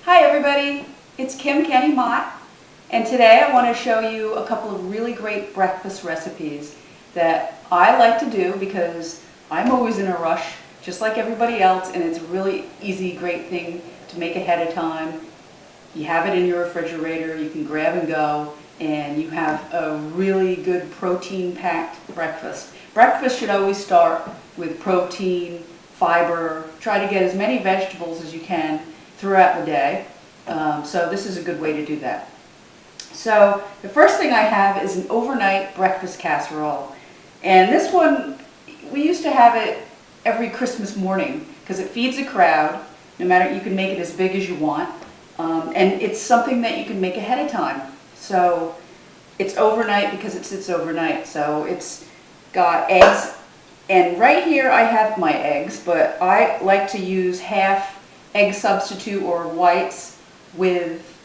Hi everybody, it's Kim Kenny Mott, and today I want to show you a couple of really great breakfast recipes that I like to do because I'm always in a rush, just like everybody else, and it's a really easy, great thing to make ahead of time. You have it in your refrigerator, you can grab and go, and you have a really good protein-packed breakfast. Breakfast should always start with protein, fiber, try to get as many vegetables as you can throughout the day. So this is a good way to do that. So the first thing I have is an overnight breakfast casserole. And this one, we used to have it every Christmas morning because it feeds a crowd. No matter, you can make it as big as you want. And it's something that you can make ahead of time. So it's overnight because it sits overnight. So it's got eggs. And right here I have my eggs, but I like to use half egg substitute or whites with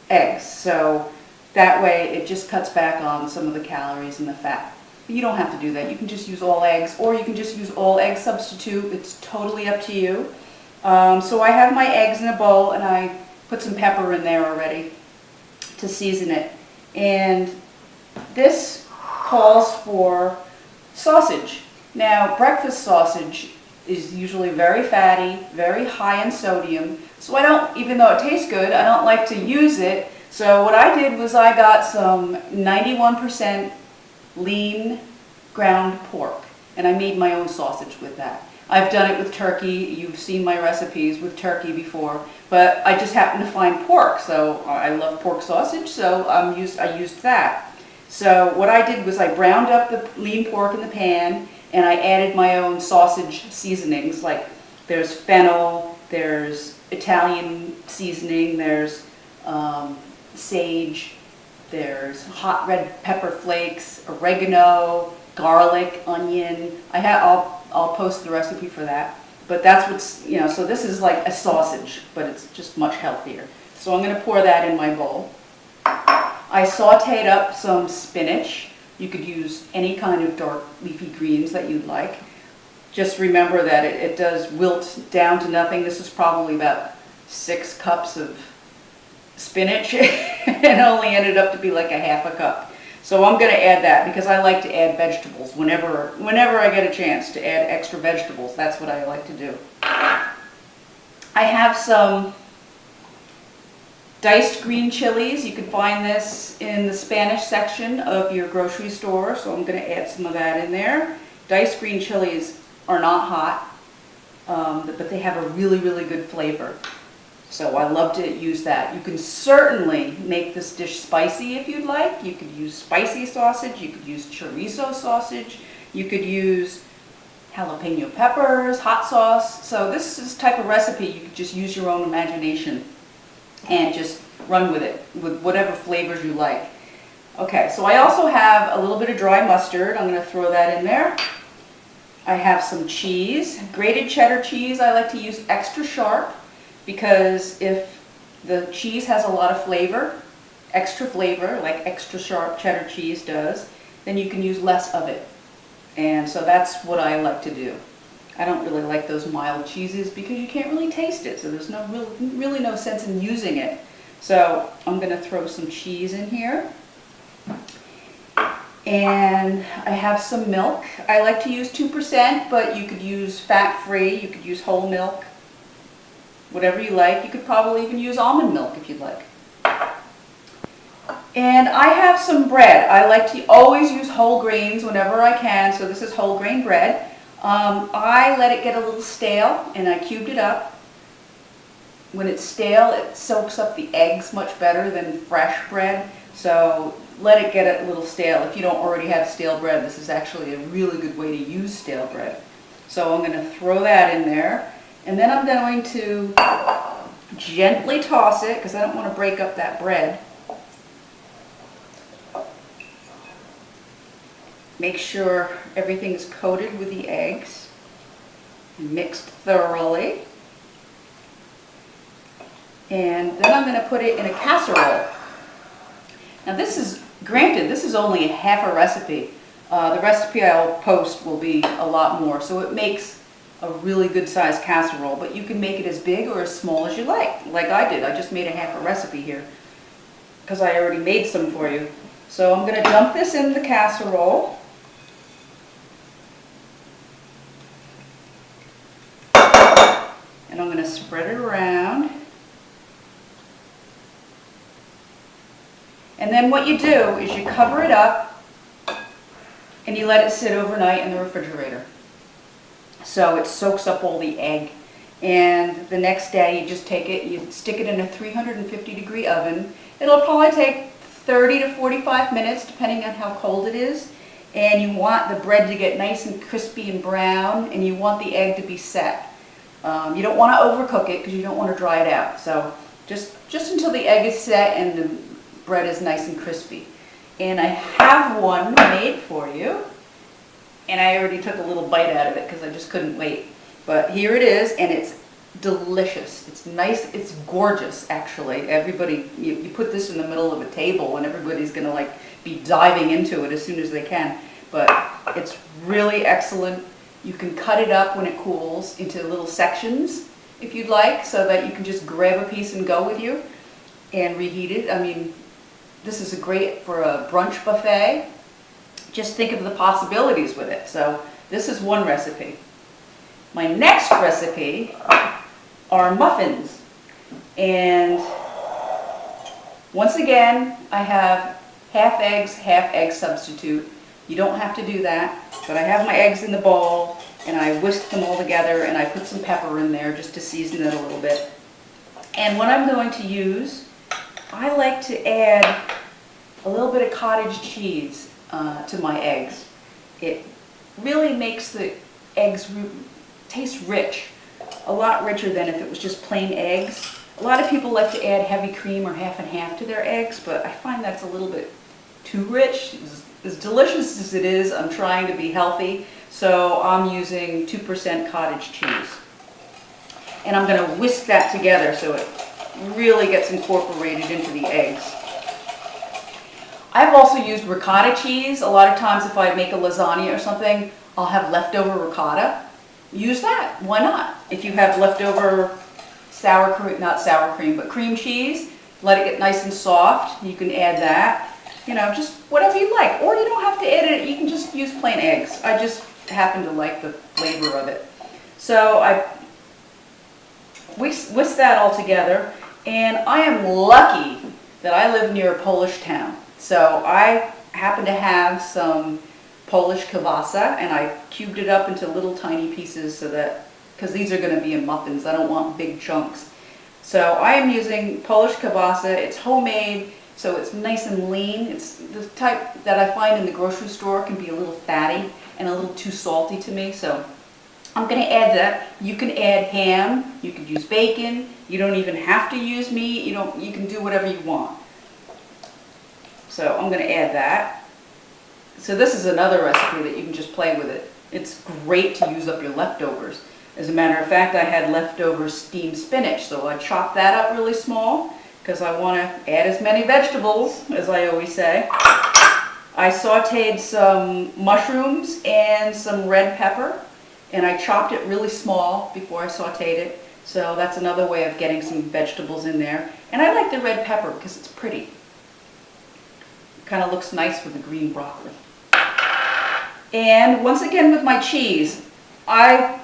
eggs. So that way it just cuts back on some of the calories and the fat. But you don't have to do that. You can just use all eggs, or you can just use all egg substitute. It's totally up to you. So I have my eggs in a bowl and I put some pepper in there already to season it. And this calls for sausage. Now, breakfast sausage is usually very fatty, very high in sodium. So I don't, even though it tastes good, I don't like to use it. So what I did was I got some 91% lean ground pork, and I made my own sausage with that. I've done it with turkey. You've seen my recipes with turkey before, but I just happened to find pork. So I love pork sausage, so I used that. So what I did was I browned up the lean pork in the pan, and I added my own sausage seasonings, like there's fennel, there's Italian seasoning, there's sage, there's hot red pepper flakes, oregano, garlic, onion. I'll post the recipe for that. But that's what's, so this is like a sausage, but it's just much healthier. So I'm going to pour that in my bowl. I sauteed up some spinach. You could use any kind of dark leafy greens that you'd like. Just remember that it does wilt down to nothing. This is probably about 6 cups of spinach and only ended up to be like a half a cup. So I'm going to add that because I like to add vegetables whenever I get a chance to add extra vegetables. That's what I like to do. I have some diced green chilies. You can find this in the Spanish section of your grocery store, so I'm going to add some of that in there. Diced green chilies are not hot, but they have a really, really good flavor. So I love to use that. You can certainly make this dish spicy if you'd like. You could use spicy sausage, you could use chorizo sausage, you could use jalapeno peppers, hot sauce. So this is the type of recipe you could just use your own imagination and just run with it, with whatever flavors you like. Okay, so I also have a little bit of dry mustard. I'm going to throw that in there. I have some cheese, grated cheddar cheese. I like to use extra sharp because if the cheese has a lot of flavor, extra flavor, like extra sharp cheddar cheese does, then you can use less of it. And so that's what I like to do. I don't really like those mild cheeses because you can't really taste it, so there's really no sense in using it. So I'm going to throw some cheese in here. And I have some milk. I like to use 2%, but you could use fat-free, you could use whole milk, whatever you like. You could probably even use almond milk if you'd like. And I have some bread. I like to always use whole grains whenever I can, so this is whole grain bread. I let it get a little stale and I cubed it up. When it's stale, it soaks up the eggs much better than fresh bread. So let it get a little stale. If you don't already have stale bread, this is actually a really good way to use stale bread. So I'm going to throw that in there. And then I'm going to gently toss it because I don't want to break up that bread. Make sure everything's coated with the eggs, mixed thoroughly. And then I'm going to put it in a casserole. Now this is, granted, this is only half a recipe. The recipe I'll post will be a lot more, so it makes a really good sized casserole, but you can make it as big or as small as you like I did. I just made a half a recipe here because I already made some for you. So I'm going to dump this in the casserole. And I'm going to spread it around. And then what you do is you cover it up and you let it sit overnight in the refrigerator. So it soaks up all the egg. And the next day you just take it, you stick it in a 350-degree oven. It'll probably take 30 to 45 minutes depending on how cold it is. And you want the bread to get nice and crispy and brown, and you want the egg to be set. You don't want to overcook it because you don't want to dry it out. So just until the egg is set and the bread is nice and crispy. And I have one made for you. And I already took a little bite out of it because I just couldn't wait. But here it is, and it's delicious. It's nice, it's gorgeous actually. Everybody, you put this in the middle of a table and everybody's going to like be diving into it as soon as they can. But it's really excellent. You can cut it up when it cools into little sections if you'd like, so that you can just grab a piece and go with you and reheat it. I mean, this is great for a brunch buffet. Just think of the possibilities with it. So this is one recipe. My next recipe are muffins. And once again, I have half eggs, half egg substitute. You don't have to do that, but I have my eggs in the bowl and I whisk them all together and I put some pepper in there just to season it a little bit. And what I'm going to use, I like to add a little bit of cottage cheese to my eggs. It really makes the eggs taste rich, a lot richer than if it was just plain eggs. A lot of people like to add heavy cream or half and half to their eggs, but I find that's a little bit too rich. As delicious as it is, I'm trying to be healthy, so I'm using 2% cottage cheese. And I'm going to whisk that together so it really gets incorporated into the eggs. I've also used ricotta cheese. A lot of times if I make a lasagna or something, I'll have leftover ricotta. Use that. Why not? If you have leftover sour cream, not sour cream, but cream cheese, let it get nice and soft. You can add that. You know, just whatever you like. Or you don't have to add it. You can just use plain eggs. I just happen to like the flavor of it. So I whisk that all together. And I am lucky that I live near a Polish town. So I happen to have some Polish kielbasa, and I cubed it up into little tiny pieces so that, because these are going to be in muffins, I don't want big chunks. So I am using Polish kielbasa. It's homemade, so it's nice and lean. It's the type that I find in the grocery store can be a little fatty and a little too salty to me. So I'm going to add that. You can add ham, you can use bacon, you don't even have to use meat, you can do whatever you want. So I'm going to add that. So this is another recipe that you can just play with it. It's great to use up your leftovers. As a matter of fact, I had leftover steamed spinach, so I chopped that up really small because I want to add as many vegetables, as I always say. I sauteed some mushrooms and some red pepper, and I chopped it really small before I sauteed it. So that's another way of getting some vegetables in there. And I like the red pepper because it's pretty. Kind of looks nice with the green broccoli. And once again with my cheese, I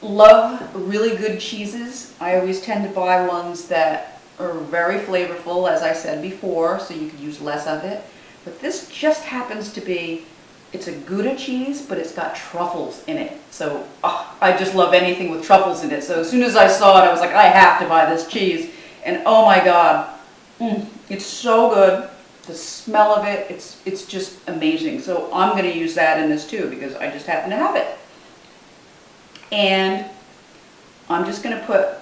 love really good cheeses. I always tend to buy ones that are very flavorful, as I said before, so you could use less of it. But this just happens to be, it's a Gouda cheese, but it's got truffles in it. So I just love anything with truffles in it. So as soon as I saw it, I was like, I have to buy this cheese. And oh my God, it's so good. The smell of it, it's just amazing. So I'm going to use that in this too because I just happen to have it. And I'm just going to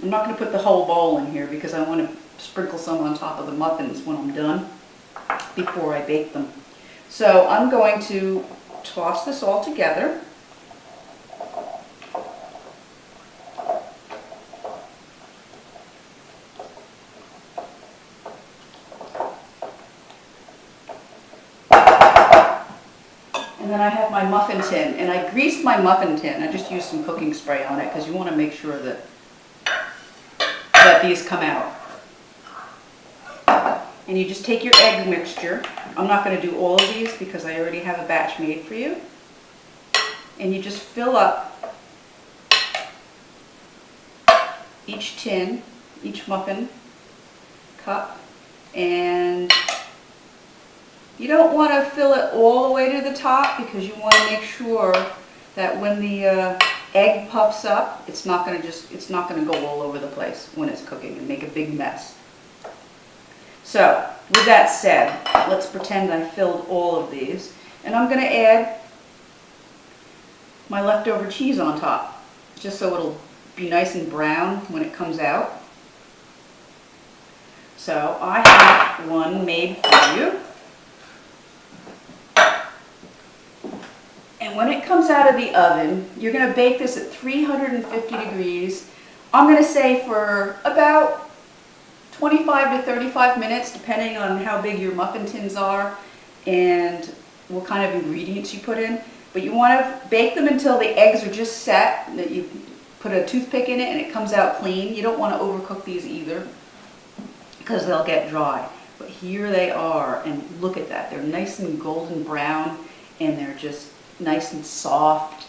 I'm not going to put the whole bowl in here because I want to sprinkle some on top of the muffins when I'm done before I bake them. So I'm going to toss this all together. And then I have my muffin tin, and I greased my muffin tin. I just used some cooking spray on it because you want to make sure that these come out. And you just take your egg mixture. I'm not going to do all of these because I already have a batch made for you. And you just fill up each tin, each muffin cup, and you don't want to fill it all the way to the top because you want to make sure that when the egg puffs up, it's not going to go all over the place when it's cooking and make a big mess. So, with that said, let's pretend I filled all of these, and I'm going to add my leftover cheese on top, just so it'll be nice and brown when it comes out. So, I have one made for you. And when it comes out of the oven, you're going to bake this at 350 degrees. I'm going to say for about 25 to 35 minutes, depending on how big your muffin tins are and what kind of ingredients you put in. But you want to bake them until the eggs are just set, that you put a toothpick in it and it comes out clean. You don't want to overcook these either because they'll get dry. But here they are, and look at that. They're nice and golden brown, and they're just nice and soft.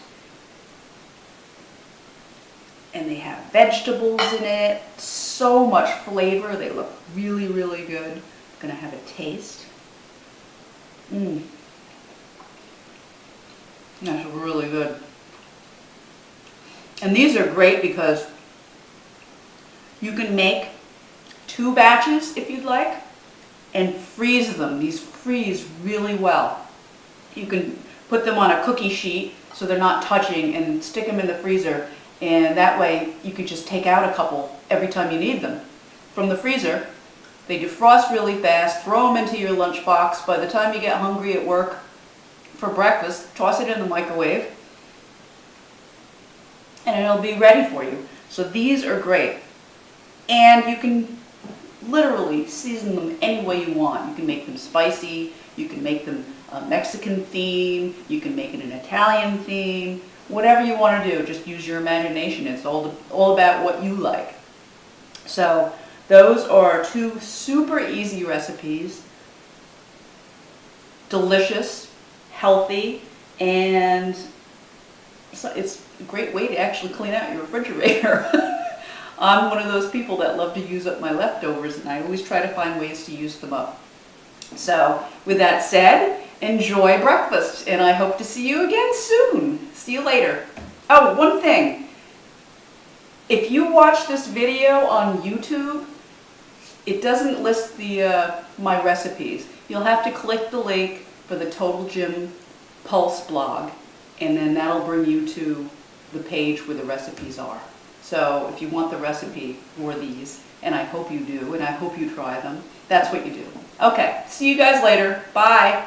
And they have vegetables in it, so much flavor. They look really, really good. I'm gonna have a taste. That's really good. And these are great because you can make 2 batches if you'd like and freeze them. These freeze really well. You can put them on a cookie sheet so they're not touching and stick them in the freezer. And that way you could just take out a couple every time you need them from the freezer. They defrost really fast, throw them into your lunchbox. By the time you get hungry at work for breakfast, toss it in the microwave and it'll be ready for you. So these are great. And you can literally season them any way you want. You can make them spicy, you can make them a Mexican theme, you can make it an Italian theme. Whatever you want to do, just use your imagination. It's all about what you like. So those are 2 super easy recipes. Delicious, healthy, and so it's a great way to actually clean out your refrigerator. I'm one of those people that love to use up my leftovers, and I always try to find ways to use them up. So with that said, enjoy breakfast, and I hope to see you again soon. See you later. Oh, one thing. If you watch this video on YouTube, it doesn't list my recipes. You'll have to click the link for the Total Gym Pulse blog, and then that'll bring you to the page where the recipes are. So if you want the recipe for these, and I hope you do, and I hope you try them, that's what you do. Okay, see you guys later. Bye.